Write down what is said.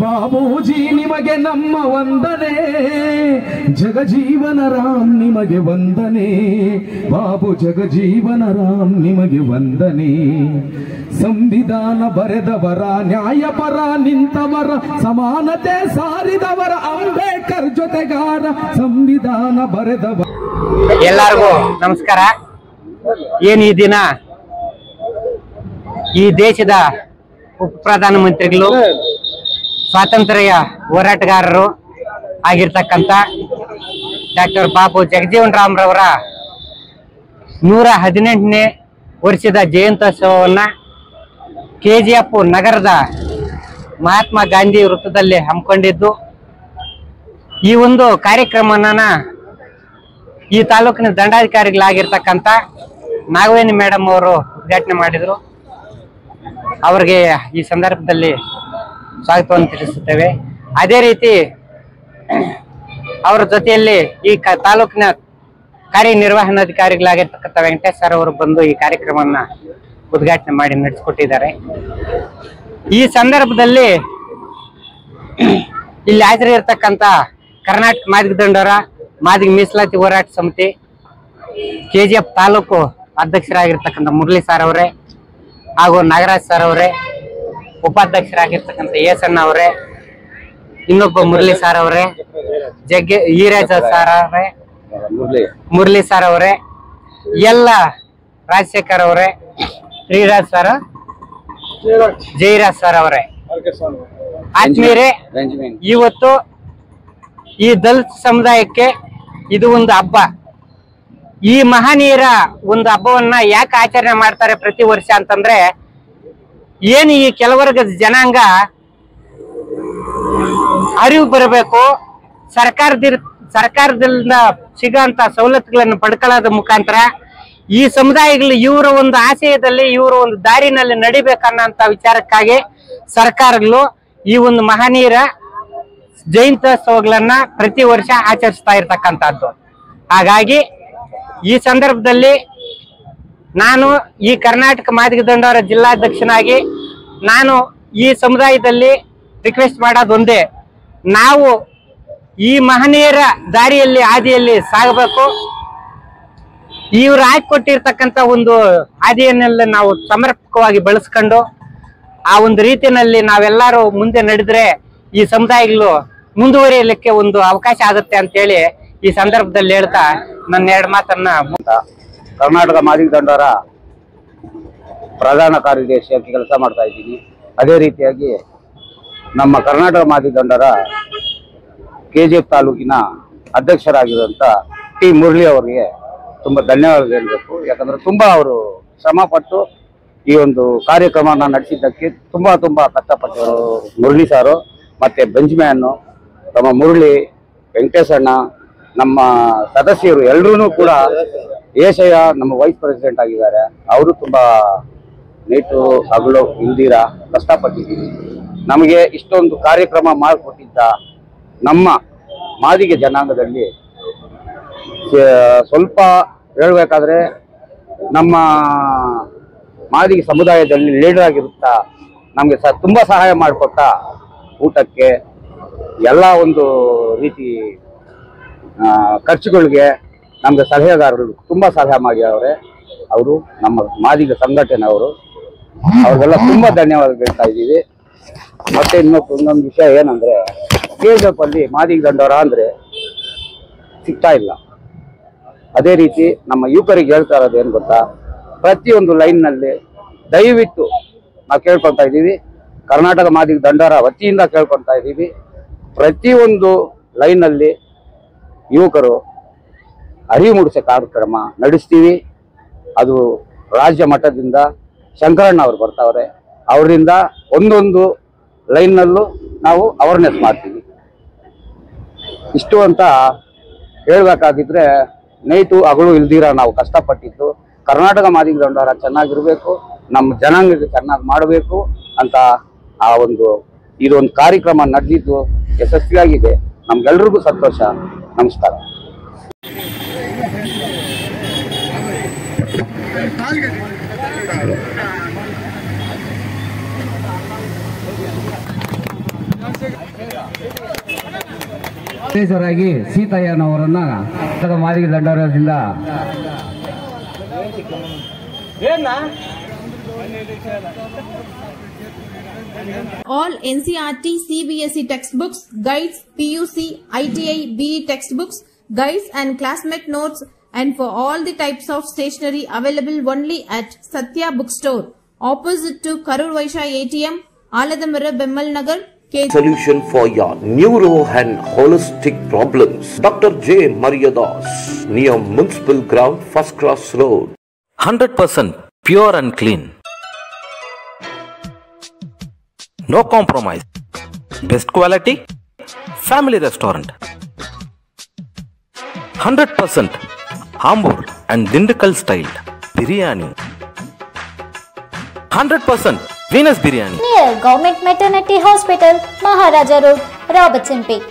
ಬಾಬೂಜಿ ನಿಮಗೆ ನಮ್ಮ ವಂದನೆ, ಜಗಜೀವನ ರಾಮ್ ನಿಮಗೆ ವಂದನೆ, ಬಾಬು ಜಗಜೀವನ ರಾಮ್ ನಿಮಗೆ ವಂದನೆ. ಸಂವಿಧಾನ ಬರೆದವರ, ನ್ಯಾಯಪರ ನಿಂತವರ, ಸಮಾನತೆ ಸಾರಿದವರ, ಅಂಬೇಡ್ಕರ್ ಜೊತೆಗಾರ, ಸಂವಿಧಾನ ಬರೆದವರ. ಎಲ್ಲರಿಗೂ ನಮಸ್ಕಾರ. ಏನು ಈ ದಿನ ಈ ದೇಶದ ಉಪ ಪ್ರಧಾನಮಂತ್ರಿಗಳು, ಸ್ವಾತಂತ್ರ್ಯ ಹೋರಾಟಗಾರರು ಆಗಿರ್ತಕ್ಕಂಥ ಡಾಕ್ಟರ್ ಬಾಬು ಜಗಜೀವನ್ ರಾಮ್ ರವರ 118ನೇ ವರ್ಷದ ಜಯಂತ್ಯೋತ್ಸವವನ್ನು KGF ನಗರದ ಮಹಾತ್ಮ ಗಾಂಧಿ ವೃತ್ತದಲ್ಲಿ ಹಮ್ಮಿಕೊಂಡಿದ್ದು, ಈ ಒಂದು ಕಾರ್ಯಕ್ರಮನ ಈ ತಾಲೂಕಿನ ದಂಡಾಧಿಕಾರಿಗಳಾಗಿರ್ತಕ್ಕಂಥ ನಾಗವೇಣಿ ಮೇಡಮ್ ಅವರು ಉದ್ಘಾಟನೆ ಮಾಡಿದರು. ಅವರಿಗೆ ಈ ಸಂದರ್ಭದಲ್ಲಿ ಸ್ವಾಗತವನ್ನು ತಿಳಿಸುತ್ತೇವೆ. ಅದೇ ರೀತಿ ಅವರ ಜೊತೆಯಲ್ಲಿ ಈ ತಾಲೂಕಿನ ಕಾರ್ಯನಿರ್ವಹಣಾಧಿಕಾರಿಗಳಾಗಿರ್ತಕ್ಕಂಥ ವೆಂಕಟೇಶ್ ಸರ್ ಅವರು ಬಂದು ಈ ಕಾರ್ಯಕ್ರಮವನ್ನು ಉದ್ಘಾಟನೆ ಮಾಡಿ ನಡೆಸಿಕೊಟ್ಟಿದ್ದಾರೆ. ಈ ಸಂದರ್ಭದಲ್ಲಿ ಇಲ್ಲಿ ಹಾಜರಿರ್ತಕ್ಕಂಥ ಕರ್ನಾಟಕ ಮಾದಿಗ ದಂಡೋರ ಮಾದಿಗ ಮೀಸಲಾತಿ ಹೋರಾಟ ಸಮಿತಿ KGF ತಾಲೂಕು ಅಧ್ಯಕ್ಷರಾಗಿರ್ತಕ್ಕಂಥ ಮುರಳಿ ಸರ್ ಅವರೇ, ಹಾಗೂ ನಾಗರಾಜ್ ಸರ್ ಅವರೇ, ಉಪಾಧ್ಯಕ್ಷರಾಗಿರ್ತಕ್ಕಂಥ ಏಸಣ್ಣ ಅವರೇ, ಇನ್ನೊಬ್ಬ ಮುರಳಿ ಸರ್ ಅವರೇ, ಈರಾಜ ಸರ್ ಅವರೇ, ಮುರಳಿ ಸರ್ ಅವರೇ, ಎಲ್ಲ ರಾಜಶೇಖರ್ ಅವರೇ, ಶ್ರೀರಾಜ್ ಸರ್, ಜಯರಾಜ್ ಸರ್ ಅವರೇ, ಆತ್ಮೀಯರೇ, ಇವತ್ತು ಈ ದಲಿತ ಸಮುದಾಯಕ್ಕೆ ಇದು ಒಂದು ಹಬ್ಬ. ಈ ಮಹನೀಯರ ಒಂದು ಹಬ್ಬವನ್ನ ಯಾಕೆ ಆಚರಣೆ ಮಾಡ್ತಾರೆ ಪ್ರತಿ ವರ್ಷ ಅಂತಂದ್ರೆ, ಏನು ಈ ಕೆಲವರ್ಗದ ಜನಾಂಗ ಅರಿವು ಬರಬೇಕು, ಸರ್ಕಾರದಿಂದ ಸಿಗೋಂತ ಸವಲತ್ತುಗಳನ್ನು ಪಡ್ಕೊಳ್ಳೋದ ಮುಖಾಂತರ ಈ ಸಮುದಾಯಗಳು ಇವರ ಒಂದು ಆಶಯದಲ್ಲಿ, ಇವರ ಒಂದು ದಾರಿನಲ್ಲಿ ನಡಿಬೇಕನ್ನೋಂಥ ವಿಚಾರಕ್ಕಾಗಿ ಸರ್ಕಾರಗಳು ಈ ಒಂದು ಮಹನೀಯರ ಜಯಂತ್ಯೋತ್ಸವಗಳನ್ನ ಪ್ರತಿ ವರ್ಷ ಆಚರಿಸ್ತಾ ಇರ್ತಕ್ಕಂಥದ್ದು. ಹಾಗಾಗಿ ಈ ಸಂದರ್ಭದಲ್ಲಿ ನಾನು ಈ ಕರ್ನಾಟಕ ಮಾದಿಗ ದಂಡೋರ ಜಿಲ್ಲಾಧ್ಯಕ್ಷನಾಗಿ ನಾನು ಈ ಸಮುದಾಯದಲ್ಲಿ ರಿಕ್ವೆಸ್ಟ್ ಮಾಡೋದು ಒಂದೇ, ನಾವು ಈ ಮಹನೀಯರ ದಾರಿಯಲ್ಲಿ ಹಾದಿಯಲ್ಲಿ ಸಾಗಬೇಕು. ಇವರು ಹಾಕಿಕೊಟ್ಟಿರ್ತಕ್ಕಂಥ ಒಂದು ಹಾದಿಯನ್ನೆಲ್ಲ ನಾವು ಸಮರ್ಪಕವಾಗಿ ಬಳಸ್ಕೊಂಡು ಆ ಒಂದು ರೀತಿಯಲ್ಲಿ ನಾವೆಲ್ಲರೂ ಮುಂದೆ ನಡೆದ್ರೆ ಈ ಸಮುದಾಯಗಳು ಮುಂದುವರಿಯಲಿಕ್ಕೆ ಒಂದು ಅವಕಾಶ ಆಗುತ್ತೆ ಅಂತೇಳಿ ಈ ಸಂದರ್ಭದಲ್ಲಿ ಹೇಳ್ತಾ ನನ್ನ ಎರಡು ಮಾತನ್ನ ಕರ್ನಾಟಕ ಮಾದಿಗ ದಂಡೋರ ಪ್ರಧಾನ ಕಾರ್ಯದರ್ಶಿಯಾಗಿ ಕೆಲಸ ಮಾಡ್ತಾ ಇದ್ದೀನಿ. ಅದೇ ರೀತಿಯಾಗಿ ನಮ್ಮ ಕರ್ನಾಟಕ ಮಾದಿಗ ದಂಡೋರ KGF ತಾಲೂಕಿನ ಅಧ್ಯಕ್ಷರಾಗಿರುವಂಥ T ಮುರಳಿ ಅವರಿಗೆ ತುಂಬ ಧನ್ಯವಾದ ಹೇಳಬೇಕು. ಯಾಕಂದರೆ ತುಂಬ ಅವರು ಶ್ರಮಪಟ್ಟು ಈ ಒಂದು ಕಾರ್ಯಕ್ರಮನ ನಡೆಸಿದ್ದಕ್ಕೆ ತುಂಬ ಕಷ್ಟಪಟ್ಟವರು ಮುರಳಿ ಸಾರು ಮತ್ತು ಬೆಂಜ್ಮ್ಯಾನು, ನಮ್ಮ ಮುರಳಿ, ವೆಂಕಟೇಶಣ್ಣ, ನಮ್ಮ ಸದಸ್ಯರು ಎಲ್ಲರೂ ಕೂಡ, ಏಷಯ್ಯ ನಮ್ಮ ವೈಸ್ ಪ್ರೆಸಿಡೆಂಟ್ ಆಗಿದ್ದಾರೆ, ಅವರು ತುಂಬ ನೈಟು ಹಗಲು ಇಲ್ದಿರಾ ಕಷ್ಟಪಟ್ಟಿದ್ದೀವಿ. ನಮಗೆ ಇಷ್ಟೊಂದು ಕಾರ್ಯಕ್ರಮ ಮಾಡಿಕೊಟ್ಟಿದ್ದ ನಮ್ಮ ಮಾದಿಗೆ ಜನಾಂಗದಲ್ಲಿ ಸ್ವಲ್ಪ ಹೇಳಬೇಕಾದ್ರೆ ನಮ್ಮ ಮಾದಿಗೆ ಸಮುದಾಯದಲ್ಲಿ ಲೀಡರ್ ಆಗಿರುತ್ತಾ ನಮಗೆ ತುಂಬ ಸಹಾಯ ಮಾಡಿಕೊಟ್ಟ, ಊಟಕ್ಕೆ ಎಲ್ಲ ಒಂದು ರೀತಿ ಖರ್ಚುಗಳಿಗೆ ನಮಗೆ ಸಲಹೆಗಾರರು ತುಂಬ ಸಲಹೆ ಮಾಡಿದವರೆ. ಅವರು ನಮ್ಮ ಮಾದಿಗ ಸಂಘಟನೆಯವರು, ಅವ್ರಿಗೆಲ್ಲ ತುಂಬ ಧನ್ಯವಾದ ಹೇಳ್ತಾ ಇದ್ದೀವಿ. ಮತ್ತೆ ಇನ್ನೊಂದು ವಿಷಯ ಏನಂದರೆ, KGF ಅಲ್ಲಿ ಮಾದಿಗ ದಂಡೋರ ಅಂದರೆ ಸಿಗ್ತಾ ಇಲ್ಲ. ಅದೇ ರೀತಿ ನಮ್ಮ ಯುವಕರಿಗೆ ಹೇಳ್ತಾ ಇರೋದು ಏನು ಗೊತ್ತಾ, ಪ್ರತಿಯೊಂದು ಲೈನ್ನಲ್ಲಿ ದಯವಿಟ್ಟು ನಾವು ಕೇಳ್ಕೊತಾ ಇದ್ದೀವಿ, ಕರ್ನಾಟಕ ಮಾದಿಗ ದಂಡೋರ ವತಿಯಿಂದ ಕೇಳ್ಕೊತಾ ಇದ್ದೀವಿ, ಪ್ರತಿಯೊಂದು ಲೈನಲ್ಲಿ ಯುವಕರು ಅರಿವು ಮೂಡಿಸೋ ಕಾರ್ಯಕ್ರಮ ನಡೆಸ್ತೀವಿ. ಅದು ರಾಜ್ಯ ಮಟ್ಟದಿಂದ ಶಂಕರಣ್ಣ ಅವರು ಬರ್ತಾವ್ರೆ, ಅವರಿಂದ ಒಂದೊಂದು ಲೈನ್ನಲ್ಲೂ ನಾವು ಅವೇರ್ನೆಸ್ ಮಾಡ್ತೀವಿ. ಇಷ್ಟು ಅಂತ ಹೇಳಬೇಕಾಗಿದ್ರೆ, ನೈಟು ಹಗಲು ಇಲ್ದಿರ ನಾವು ಕಷ್ಟಪಟ್ಟಿದ್ದು ಕರ್ನಾಟಕ ಮಾದಿಗ ದಂಡೋರ ಚೆನ್ನಾಗಿರಬೇಕು, ನಮ್ಮ ಜನಾಂಗಕ್ಕೆ ಚೆನ್ನಾಗಿ ಮಾಡಬೇಕು ಅಂತ ಆ ಒಂದು ಇದೊಂದು ಕಾರ್ಯಕ್ರಮ ನಡೆದಿದ್ದು ಯಶಸ್ವಿಯಾಗಿದೆ. ನಮ್ಗೆಲ್ರಿಗೂ ಸಂತೋಷ. ನಮಸ್ಕಾರ. ವಿಶೇಷರಾಗಿ ಸೀತಯ್ಯನವರನ್ನ Madiga ದಂಡೋರದಿಂದ All NCERT, CBSE textbooks, guides, PUC, ITI, BE textbooks, guides and classmate notes, and for all the types of stationery available only at Satya Bookstore, opposite to Karur Vaishya ATM, Aladamara, Bemmal Nagar, Solution for your neuro and holistic problems. Dr. J. Mariadas, near Municipal Ground, First Cross Road. 100% pure and clean. No compromise. Best quality. Family restaurant. 100% Ambur and Dindakal style biryani. 100% Venus biryani. Near Government Maternity Hospital, Maharaja Road, Robertson Peak.